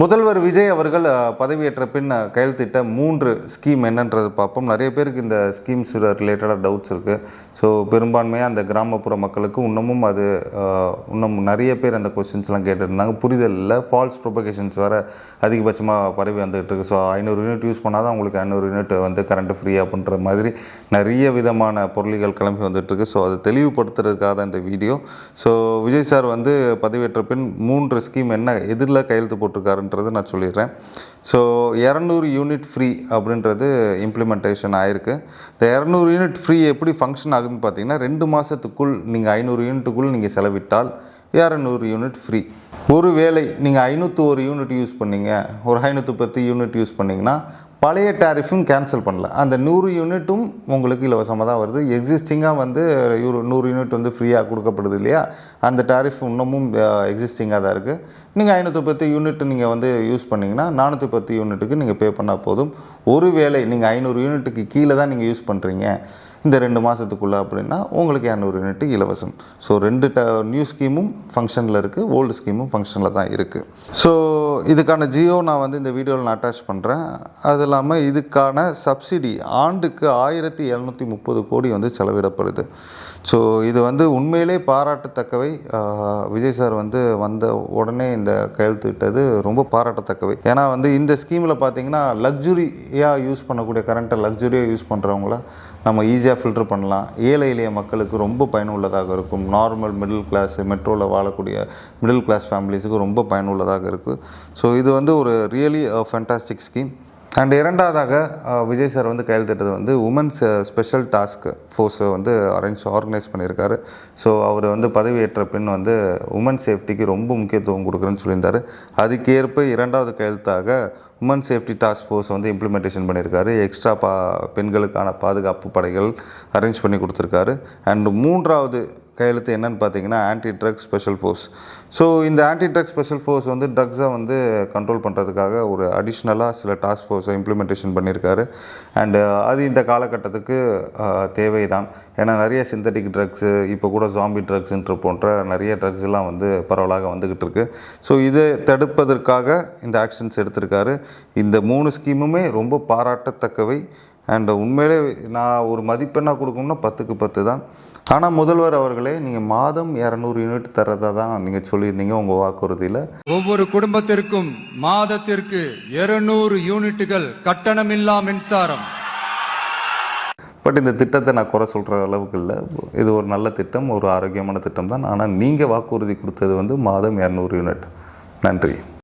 முதல்வர் விஜய் அவர்கள் பதவியேற்ற பின் கையெழுத்திட்ட 3 ஸ்கீம் என்னன்றது பார்ப்போம். நிறைய பேருக்கு இந்த ஸ்கீம்ஸ் ரிலேட்டடாக டவுட்ஸ் இருக்குது. ஸோ பெரும்பான்மையாக அந்த கிராமப்புற மக்களுக்கு இன்னமும் அது இன்னும் நிறைய பேர் அந்த கொஸ்டின்ஸ்லாம் கேட்டுருந்தாங்க. புரிதல் இல்லை, ஃபால்ஸ் ப்ரொபகேஷன்ஸ் வேறு அதிகபட்சமாக பரவி வந்துகிட்டு இருக்குது. ஸோ 500 யூனிட் யூஸ் பண்ணால் தான் உங்களுக்கு 500 யூனிட் வந்து கரண்ட்டு ஃப்ரீ அப்படின்ற மாதிரி நிறைய விதமான பொருள்கள் கிளம்பி வந்துட்டுருக்கு. ஸோ அதை தெளிவுபடுத்துறதுக்காக தான் இந்த வீடியோ. ஸோ விஜய் சார் வந்து பதவியேற்ற பின் 3 ஸ்கீம் என்ன எதில் கையெழுத்து போட்டிருக்காருன்றது நான் சொல்லிடுறேன். ஸோ 200 யூனிட் ஃப்ரீ அப்படின்றது இம்ப்ளிமெண்டேஷன் ஆகிருக்கு. இந்த 200 யூனிட் ஃப்ரீ எப்படி ஃபங்க்ஷன் ஆகுதுன்னு பார்த்தீங்கன்னா, 2 மாதத்துக்குள் நீங்கள் 500 யூனிட்டுக்குள் நீங்கள் செலவிட்டால் 200 யூனிட் ஃப்ரீ. ஒருவேளை நீங்கள் 501 யூனிட் யூஸ் பண்ணிங்க, ஒரு 510 யூனிட் யூஸ் பண்ணிங்கன்னா பழைய டேரிஃபும் கேன்சல் பண்ணல, அந்த 100 யூனிட்டும் உங்களுக்கு இலவசமாக தான் வருது. எக்ஸிஸ்டிங்காக வந்து 100 யூனிட் வந்து ஃப்ரீயாக கொடுக்கப்படுது இல்லையா, அந்த டேரிஃப் இன்னமும் எக்ஸிஸ்டிங்காக தான் இருக்குது. நீங்கள் 510 யூனிட் நீங்கள் வந்து யூஸ் பண்ணிங்கன்னா 410 யூனிட்டுக்கு நீங்கள் பே பண்ணால் போதும். ஒருவேளை நீங்கள் 500 யூனிட்டுக்கு கீழே தான் நீங்கள் யூஸ் பண்ணுறீங்க இந்த 2 மாதத்துக்குள்ளே அப்படின்னா உங்களுக்கு 200 யூனிட் இலவசம். ஸோ 2 நியூ ஸ்கீமும் ஃபங்க்ஷனில் இருக்குது, ஓல்டு ஸ்கீமும் ஃபங்க்ஷனில் தான் இருக்குது. ஸோ இதுக்கான ஜியோ நான் வந்து இந்த வீடியோவில் நான் அட்டாச் பண்ணுறேன். அது இல்லாமல் இதுக்கான சப்சிடி ஆண்டுக்கு 1730 கோடி வந்து செலவிடப்படுது. ஸோ இது வந்து உண்மையிலே பாராட்டத்தக்கவை. விஜய் சார் வந்து வந்த உடனே இந்த கையெழுத்திட்டது ரொம்ப பாராட்டத்தக்கவை. ஏன்னா வந்து இந்த ஸ்கீமில் பார்த்தீங்கன்னா லக்ஸுரியாக யூஸ் பண்ணக்கூடிய கரண்ட்டை லக்ஸுரியாக யூஸ் பண்ணுறவங்கள நம்ம ஈஸியாக ஃபில்டர் பண்ணலாம். ஏழை எளிய மக்களுக்கு ரொம்ப பயனுள்ளதாக இருக்கும். நார்மல் மிடில் கிளாஸ், மெட்ரோவில் வாழக்கூடிய மிடில் கிளாஸ் ஃபேமிலிஸுக்கு ரொம்ப பயனுள்ளதாக இருக்குது. ஸோ இது வந்து ஒரு ரியலி ஃபேண்டாஸ்டிக் ஸ்கீம். அண்ட் இரண்டாவதாக விஜய் சார் வந்து கையெழுத்திட்டது வந்து உமன்ஸ் ஸ்பெஷல் டாஸ்க் ஃபோர்ஸை வந்து ஆர்கனைஸ் பண்ணியிருக்காரு. ஸோ அவர் வந்து பதவியேற்ற பின் வந்து உமன் சேஃப்டிக்கு ரொம்ப முக்கியத்துவம் கொடுக்குறேன்னு சொல்லியிருந்தார். அதுக்கேற்ப இரண்டாவது கையெழுத்தாக உமன் சேஃப்டி டாஸ்க் ஃபோர்ஸ் வந்து இம்ப்ளிமெண்டேஷன் பண்ணியிருக்காரு. எக்ஸ்ட்ரா பெண்களுக்கான பாதுகாப்பு படைகள் அரேஞ்ச் பண்ணி கொடுத்துருக்காரு. அண்ட் மூன்றாவது கையெழுத்து என்னன்னு பார்த்தீங்கன்னா anti drug special force. So இந்த ஆன்டி ட்ரக் ஸ்பெஷல் ஃபோர்ஸ் வந்து ட்ரக்ஸை வந்து கண்ட்ரோல் பண்ணுறதுக்காக ஒரு அடிஷ்னலாக சில டாஸ்க் ஃபோர்ஸை இம்ப்ளிமெண்டேஷன் பண்ணியிருக்காரு. அண்டு அது இந்த காலகட்டத்துக்கு தேவை தான். ஏன்னா நிறைய சிந்தட்டிக் ட்ரக்ஸு, இப்போ கூட ஜாம்பி ட்ரக்ஸுன்ற போன்ற நிறைய ட்ரக்ஸ் எல்லாம் வந்து பரவலாக வந்துக்கிட்டு இருக்கு. ஸோ இதை தடுப்பதற்காக இந்த ஆக்ஷன்ஸ் எடுத்திருக்காரு. இந்த 3 ஸ்கீமுமே ரொம்ப பாராட்டத்தக்கவை. அண்ட் உண்மையிலே நான் ஒரு மதிப்பெண்ணாக கொடுக்கணும்னா 10க்கு 10 தான். ஆனால் முதல்வர் அவர்களே, நீங்கள் மாதம் 200 யூனிட் தரதா தான் நீங்கள் சொல்லியிருந்தீங்க உங்கள் வாக்குறுதியில். ஒவ்வொரு குடும்பத்திற்கும் மாதத்திற்கு 200 யூனிட்டுகள் கட்டணமில்லா மின்சாரம். பட் இந்த திட்டத்தை நான் குறை சொல்கிற அளவுக்கு இல்லை. இது ஒரு நல்ல திட்டம், ஒரு ஆரோக்கியமான திட்டம் தான். ஆனால் நீங்கள் வாக்குறுதி கொடுத்தது வந்து மாதம் 200 யூனிட். நன்றி.